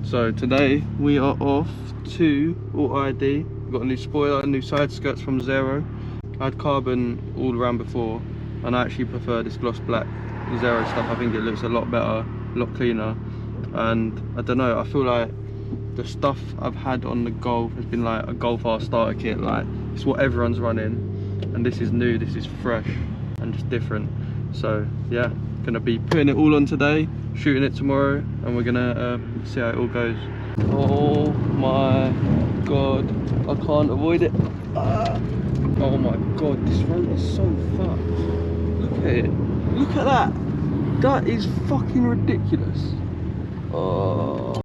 So today we are off to Auto ID. We've got a new spoiler, new side skirts from Zaero. I had carbon all around before, and I actually prefer this gloss black Zaero stuff. I think it looks a lot better, a lot cleaner. And I don't know, I feel like the stuff I've had on the Golf has been like a Golf R starter kit. Like, it's what everyone's running, and this is new, this is fresh and just different. So yeah, gonna be putting it all on today, shooting it tomorrow, and we're gonna see how it all goes. Oh my god, I can't avoid it. Oh my god, this road is so fucked. Look at it, look at that. That is fucking ridiculous. Oh,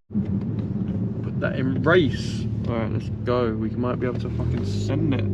put that in race. All right, let's go. We might be able to fucking send it.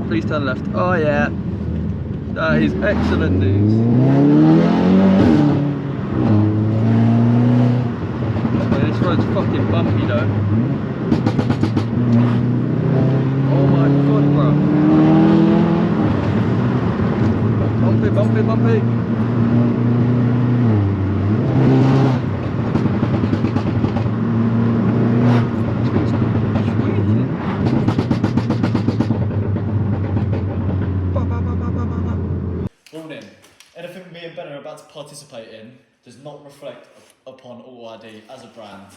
Please turn left. Oh yeah, that is excellent news. Okay, this road's fucking bumpy though. Oh my god, bro. Bumpy, bumpy, bumpy. Warning, anything me and Ben are about to participate in does not reflect upon Auto ID as a brand.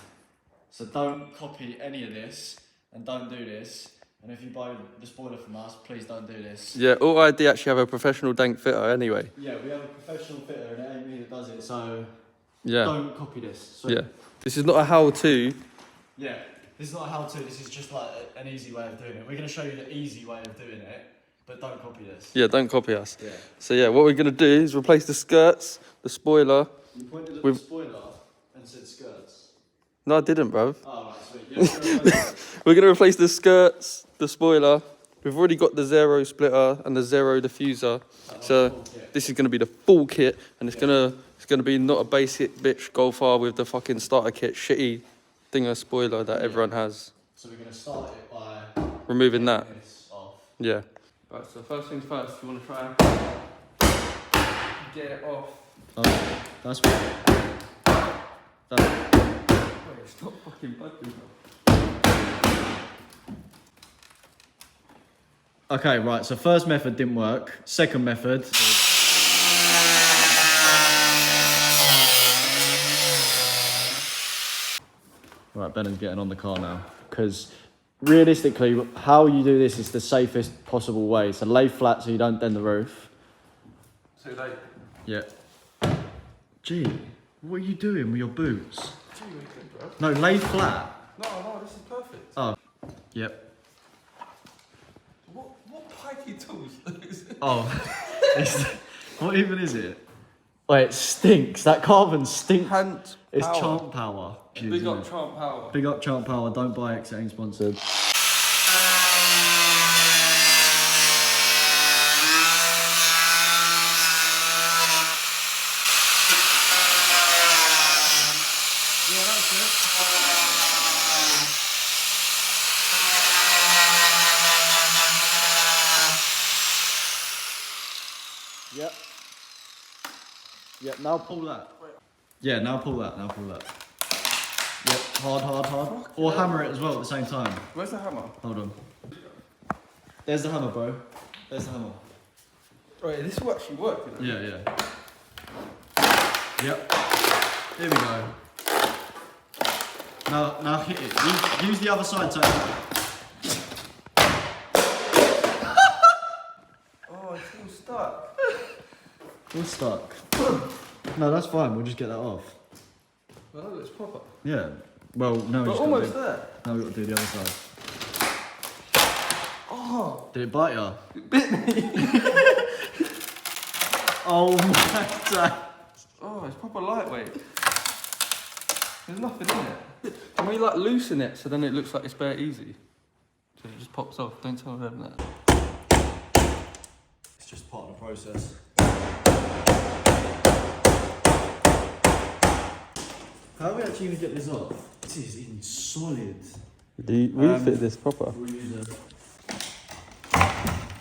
So don't copy any of this and don't do this. And if you buy the spoiler from us, please don't do this. Yeah, Auto ID actually have a professional dank fitter anyway. Yeah, we have a professional fitter and it ain't me that does it, so yeah, don't copy this. So yeah, this is not a how-to. Yeah, this is not a how-to, this is just like an easy way of doing it. We're going to show you the easy way of doing it, but don't copy this. Yeah, don't copy us. Yeah. So yeah, what we're gonna do is replace the skirts, the spoiler. You pointed at the spoiler and said skirts. No, I didn't, bruv. Oh, right, sweet. Yeah, We're gonna replace the skirts, the spoiler. We've already got the Zaero splitter and the Zaero diffuser. So this is gonna be the full kit, and it's gonna be not a basic bitch Golf R with the fucking starter kit shitty dinger spoiler that everyone has. So we're gonna start it by removing that. This off. Yeah. Right, so first things first, you wanna try and get it off. Oh, that's what. Wait, it's not fucking budging, bro. Okay, right, so first method didn't work. Second method. Right, Ben is getting on the car now. Because realistically, how you do this is the safest possible way. So lay flat so you don't dent the roof. Too late. Yeah. Gee, what are you doing with your boots? Gee, what are you doing, bro? No, lay flat. No, this is perfect. Oh, yep. What pikey tools is it? Oh, what even is it? Wait, it stinks. That carbon stinks. Hand It's power. Champ Power. Big up Champ Power. Big up Champ Power. Don't buy it, 'cause it ain't sponsored. Yeah, that's it. Yep. Yep, now pull that. Yeah, now pull that, Yep, hard. Or hammer it as well at the same time. Where's the hammer? Hold on. There's the hammer, bro. There's the hammer. Wait, this will actually work, you know? Yeah. Yep. Here we go. Now hit it. Use the other side so. Oh, it's all stuck. We're stuck. No, that's fine. We'll just get that off. Well, it's proper. Yeah. Well, no. We're almost there. Now we've got to do the other side. Oh, Did it bite you? it bit me. Oh my god. Oh, it's proper lightweight. There's nothing in it. Can we like loosen it so then it looks like it's bare easy? So it just pops off. Don't tell them that. It's just part of the process. How do we actually even get this off? This is even solid. Do you refit this proper? We'll use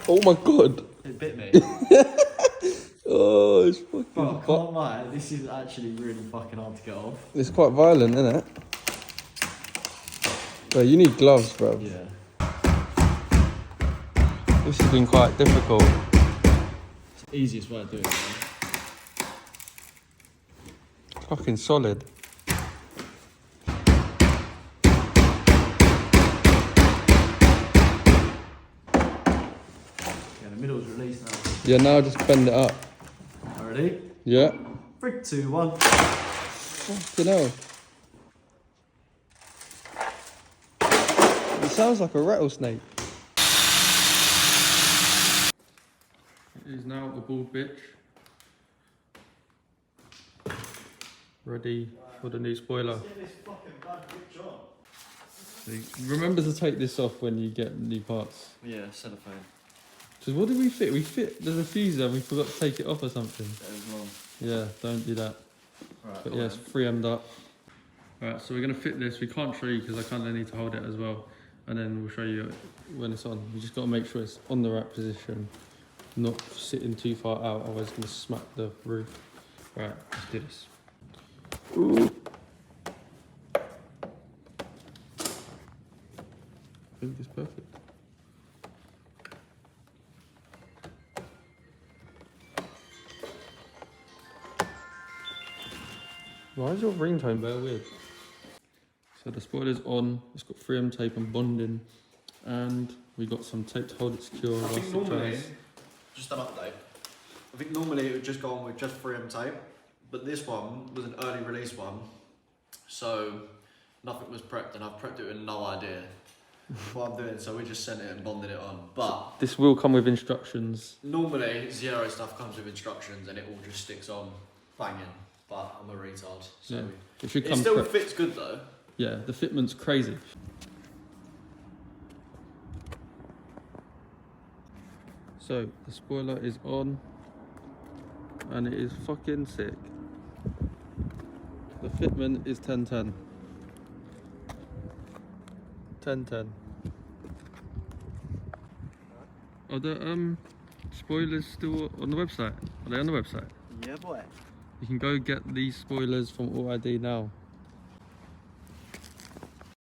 Oh my god! It bit me. Oh, it's fucking. Bro, I can't lie, this is actually really fucking hard to get off. It's quite violent, isn't it? Bro, you need gloves, bro. Yeah. This has been quite difficult. It's the easiest way of doing it, man. It's fucking solid. Yeah, the middle's released now. Yeah, now just bend it up. Ready? Yeah. 3, 2, 1. Fucking hell. It sounds like a rattlesnake. It is now a bald bitch. Ready for the new spoiler. Remember to take this off when you get new parts. Yeah, cellophane. So what did we fit? We fit the diffuser and we forgot to take it off or something. That was wrong. Yeah, don't do that. Right, But yeah, it's 3M'd up. Alright, so we're going to fit this. We can't show you because I kind of need to hold it as well. And then we'll show you when it's on. We just got to make sure it's on the right position. Not sitting too far out, otherwise it's going to smack the roof. Right, let's do this. Ooh. I think it's perfect. Why is your ringtone very weird? So the spoiler's on, it's got 3M tape and bonding, and we got some tape to hold it secure. I think normally, just an update, I think normally it would just go on with just 3M tape, but this one was an early release one, so nothing was prepped, and I've prepped it with no idea what I'm doing, so we just sent it and bonded it on. But this will come with instructions. normally Zaero stuff comes with instructions and it all just sticks on banging, but I'm a retard, so Yeah. It should come it still prepped. fits good though. Yeah, the fitment's crazy. So the spoiler is on, and it is fucking sick. The fitment is 1010. 1010. Are the spoilers still on the website? Are they on the website? Yeah boy. You can go get these spoilers from All ID now.